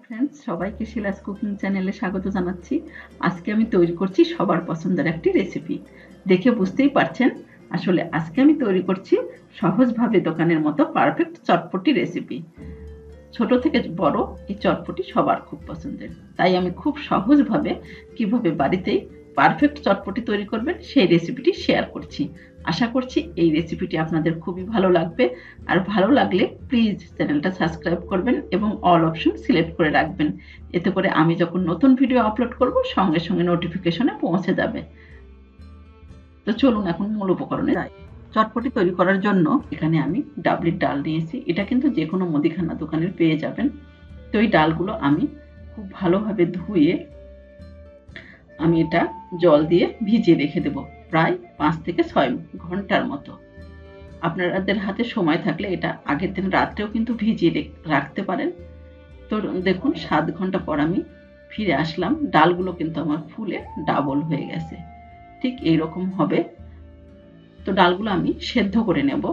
Friends, সবাইকে Shila's cooking চ্যানেলে স্বাগত জানাচ্ছি। আজকে আমি তৈরি করছি সবার পছন্দের একটি রেসিপি। দেখে বুঝতেই পারছেন, আসলে আজকে আমি তৈরি করছি সহজভাবে দোকানের মতো পারফেক্ট চটপটি রেসিপি। ছোট থেকে বড় এই চটপটি সবার খুব পছন্দের, তাই আমি খুব সহজভাবে কিভাবে বাড়িতেই পারফেক্ট চটপটি তৈরি করবেন সেই রেসিপিটি শেয়ার করছি। আশা করছি এই রেসিপিটি আপনাদের খুবই ভালো লাগবে। আর ভালো লাগলে প্লিজ চ্যানেলটা সাবস্ক্রাইব করবেন এবং অল অপশন সিলেক্ট করে রাখবেন। এতে করে আমি যখন নতুন ভিডিও আপলোড করব সঙ্গে সঙ্গে নোটিফিকেশনে পৌঁছে যাবে। তো চলুন এখন মূল উপকরণে যাই। চটপটি তৈরি করার জন্য এখানে আমি ডাবলির ডাল নিয়েছি। এটা কিন্তু যে কোনো মুদিখানা দোকানে পেয়ে যাবেন। তো এই ডালগুলো আমি খুব ভালোভাবে ধুয়ে আমি এটা জল দিয়ে ভিজিয়ে রেখে দেব প্রায় 5 থেকে 6 ঘন্টার মতো। আপনাদের হাতে সময় থাকলে এটা আগের দিন রাত্রেও কিন্তু ভিজিয়ে রাখতে পারেন। তো দেখুন 7 ঘন্টা পর আমি ফিরে আসলাম। ডালগুলো কিন্তু আমার ফুলে ডাবল হয়ে গেছে। ঠিক এইরকম হবে। তো ডালগুলো আমি সেদ্ধ করে নেব।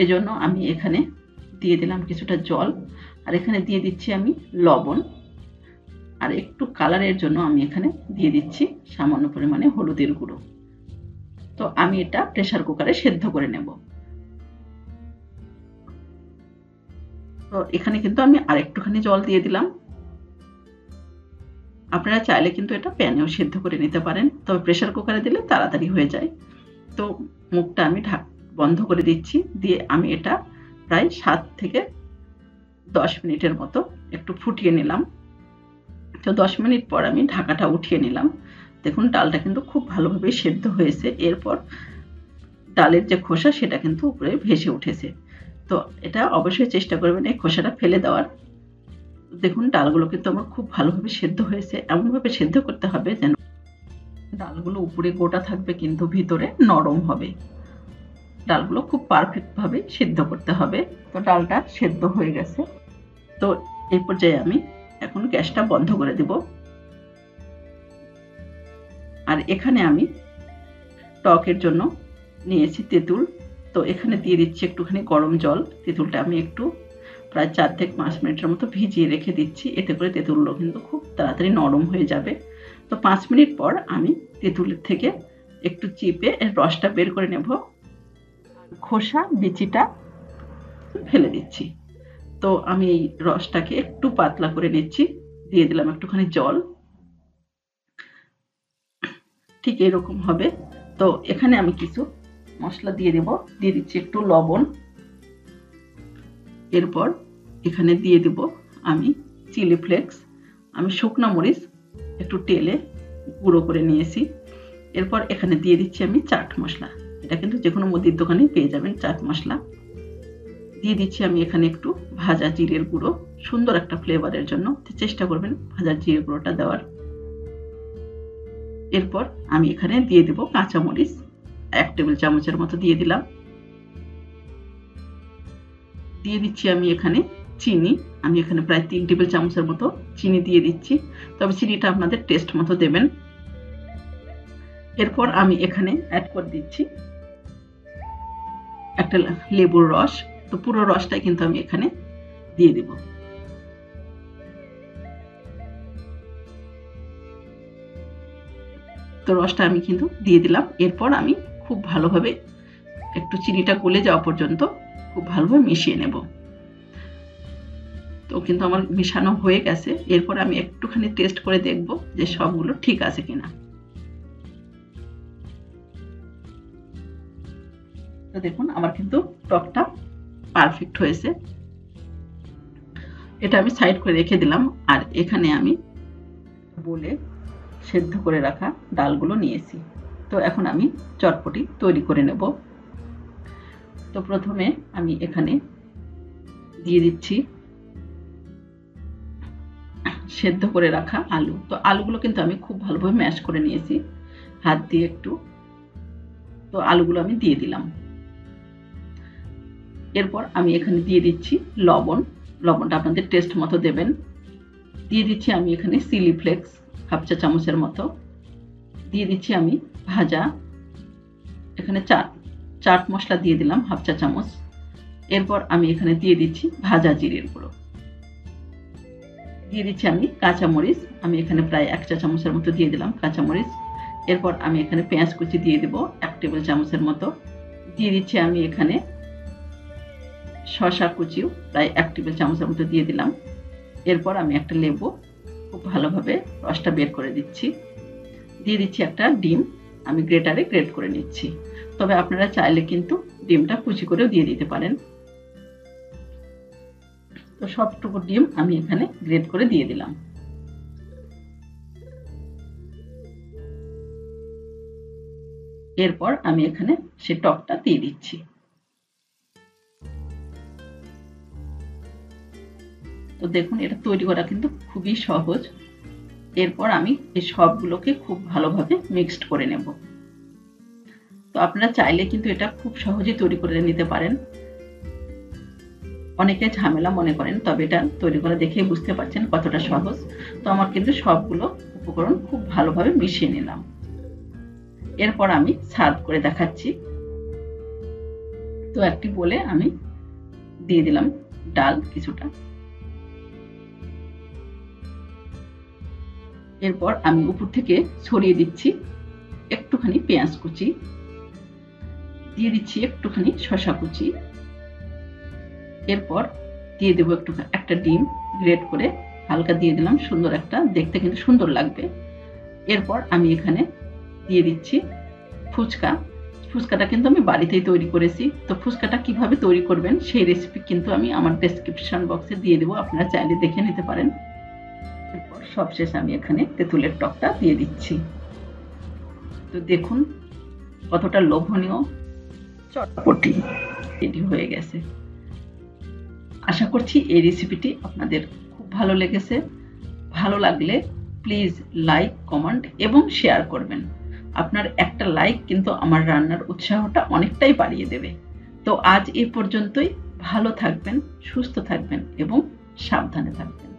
এজন্য আমি এখানে দিয়ে দিলাম কিছুটা জল, আর এখানে দিয়ে দিচ্ছি আমি লবণ, আর একটু কালারের জন্য আমি এখানে দিয়ে দিচ্ছি সামান্য পরিমাণে হলুদের গুঁড়ো। তো আমি এটা প্রেসার কুকারে সেদ্ধ করে নেব। তো এখানে কিন্তু আমি আরেকটুখানি জল দিয়ে দিলাম। আপনারা চাইলে কিন্তু এটা প্যানেও সেদ্ধ করে নিতে পারেন, তবে প্রেসার কুকারে দিলে তাড়াতাড়ি হয়ে যায়। তো মুখটা আমি বন্ধ করে দিচ্ছি, দিয়ে আমি এটা প্রায় 7 থেকে 10 মিনিটের মতো একটু ফুটিয়ে নিলাম। তো 10 মিনিট পর আমি ঢাকাটা উঠিয়ে নিলাম। দেখুন ডালটা কিন্তু খুব ভালোভাবে সেদ্ধ হয়েছে। এরপর ডালের যে খোসা সেটা কিন্তু উপরে ভেসে উঠেছে। তো এটা অবশ্যই চেষ্টা করবেন এই খোসাটা ফেলে দেওয়ার। দেখুন ডালগুলো কিন্তু আমার খুব ভালোভাবে সেদ্ধ হয়েছে। এমনভাবে সেদ্ধ করতে হবে যেন ডালগুলো উপরে গোটা থাকবে কিন্তু ভিতরে নরম হবে। ডালগুলো খুব পারফেক্ট ভাবে সেদ্ধ করতে হবে। তো ডালটা সেদ্ধ হয়ে গেছে। তো এই পর্যায়ে আমি এখন গ্যাসটা বন্ধ করে দেব। আর এখানে আমি টকের জন্য নিয়েছি তেঁতুল। তো এখানে দিয়ে দিচ্ছি একটুখানি গরম জল। তেঁতুলটা আমি একটু প্রায় 4 থেকে 5 মিনিটের মতো ভিজিয়ে রেখে দিচ্ছি। এতে করে তেঁতুলগুলো কিন্তু খুব তাড়াতাড়ি নরম হয়ে যাবে। তো 5 মিনিট পর আমি তেঁতুলের থেকে একটু চিপে এর রসটা বের করে নেব। খোসা বিচিটা ফেলে দিচ্ছি। তো আমি এই রসটাকে একটু পাতলা করে নিচ্ছি। দিয়ে দিলাম একটুখানি জল। ঠিক এরকম হবে। তো এখানে আমি কিছু মশলা দিয়ে দেব। দিয়ে দিচ্ছি একটু লবণ। এরপর এখানে দিয়ে দেব আমি চিলি ফ্লেক্স। আমি শুকনো মরিচ একটু তেলে গুঁড়ো করে নিয়েছি। এরপর এখানে দিয়ে দিচ্ছি আমি চাট মশলা। এটা কিন্তু যে কোনো মুদির দোকানেই পেয়ে যাবেন চাট মশলা। দিয়ে দিচ্ছি আমি এখানে একটু ভাজা জিরের গুঁড়ো, সুন্দর একটা ফ্লেভারের জন্য। চেষ্টা করবেন ভাজা জিরের গুঁড়োটা দেওয়ার। এরপর আমি এখানে দিয়ে দেব কাঁচামরিচ, 1 টেবিল চামচের মতো দিয়ে দিলাম। দিয়ে দিচ্ছি আমি এখানে চিনি। আমি এখানে প্রায় 3 টেবিল চামচের মতো চিনি দিয়ে দিচ্ছি, তবে চিনিটা আপনাদের টেস্ট মতো দেবেন। এরপর আমি এখানে অ্যাড করে দিচ্ছি একটা লেবুর রস। তো পুরো রসটাই কিন্তু আমি এখানে দিয়ে দেব। তো রসটা আমি কিন্তু দিয়ে দিলাম। এরপর আমি খুব ভালোভাবে একটু চিনিটা গলে যাওয়া পর্যন্ত খুব ভালোভাবে মিশিয়ে নেব। তো কিন্তু আমার মেশানো হয়ে গেছে। এরপর আমি একটুখানি টেস্ট করে দেখব যে সবগুলো ঠিক আছে কিনা। তো দেখুন আমার কিন্তু টকটা পারফেক্ট হয়েছে। এটা আমি সাইড করে রেখে দিলাম। আর এখানে আমি বলে সেদ্ধ করে রাখা ডালগুলো নিয়েছি। তো এখন আমি চটপটি তৈরি করে নেব। তো প্রথমে আমি এখানে দিয়ে দিচ্ছি সেদ্ধ করে রাখা আলু। তো আলুগুলো কিন্তু আমি খুব ভালোভাবে ম্যাশ করে নিয়েছি হাত দিয়ে একটু। তো আলুগুলো আমি দিয়ে দিলাম। এরপর আমি এখানে দিয়ে দিচ্ছি লবণ। লবণটা আপনাদের টেস্ট মতো দেবেন। দিয়ে দিচ্ছি আমি এখানে চিলি ফ্লেক্স 1/2 চা চামচের মতো। দিয়ে দিচ্ছি আমি ভাজা এখানে চাট মশলা দিয়ে দিলাম 1/2 চা চামচ। এরপর আমি এখানে দিয়ে দিচ্ছি ভাজা জিরের গুঁড়ো। দিয়ে দিচ্ছি আমি কাঁচামরিচ, আমি এখানে প্রায় 1 চা চামচের মতো দিয়ে দিলাম কাঁচামরিচ। এরপর আমি এখানে পেঁয়াজ কুচি দিয়ে দেব 1 টেবিল চামচের মতো। দিয়ে দিচ্ছি আমি এখানে শসা কুচিও প্রায় 1 টেবিল চামচের মতো দিয়ে দিলাম। এরপর আমি একটা লেবু খুব ভালোভাবে রসটা বের করে দিচ্ছি। দিয়ে দিচ্ছি একটা ডিম, আমি গ্রেটারে গ্রেট করে নিচ্ছি। তবে আপনারা চাইলে কিন্তু ডিমটা কুচি করেও দিয়ে দিতে পারেন। তো সবটুকু ডিম আমি এখানে গ্রেট করে দিয়ে দিলাম। এরপর আমি এখানে সে টকটা দিয়ে দিচ্ছি। তো দেখুন এটা তৈরি করা কিন্তু খুবই সহজ। এরপর আমি এই সবগুলোকে খুব ভালোভাবে মিক্সড করে নেব। তো আপনারা চাইলে কিন্তু এটা খুব সহজেই তৈরি করে নিতে পারেন। অনেকে ঝামেলা মনে করেন, তবে এটা তৈরি করা দেখেই বুঝতে পারছেন কতটা সহজ। তো আমার কিন্তু সবগুলো উপকরণ খুব ভালোভাবে মিশিয়ে নিলাম। এরপর আমি সার্ভ করে দেখাচ্ছি। তো একটি বলে আমি দিয়ে দিলাম ডাল কিছুটা। এরপর আমি উপর থেকে ছড়িয়ে দিচ্ছি একটুখানি পেঁয়াজ কুচি, দিয়ে দিচ্ছি একটুখানি শসা কুচি। এরপর দিয়ে দেবো একটা ডিম গ্রেট করে হালকা দিয়ে দিলাম, সুন্দর একটা দেখতে কিন্তু সুন্দর লাগবে। এরপর আমি এখানে দিয়ে দিচ্ছি ফুচকা। ফুচকাটা কিন্তু আমি বাড়িতেই তৈরি করেছি। তো ফুচকাটা কিভাবে তৈরি করবেন সেই রেসিপি কিন্তু আমি আমার ডেসক্রিপশন বক্সে দিয়ে দেবো, আপনারা চাইলে দেখে নিতে পারেন। এরপর সবশেষে আমি এখানে তেঁতুলের টকটা দিয়ে দিচ্ছি। তো দেখুন কতটা লোভনীয় চটপটি রেডি হয়ে গেছে। আশা করছি এই রেসিপিটি আপনাদের খুব ভালো লেগেছে। ভালো লাগলে প্লিজ লাইক, কমেন্ট এবং শেয়ার করবেন। আপনার একটা লাইক কিন্তু আমার রান্নার উৎসাহটা অনেকটাই বাড়িয়ে দেবে। তো আজ এই পর্যন্তই। ভালো থাকবেন, সুস্থ থাকবেন এবং সাবধানে থাকবেন।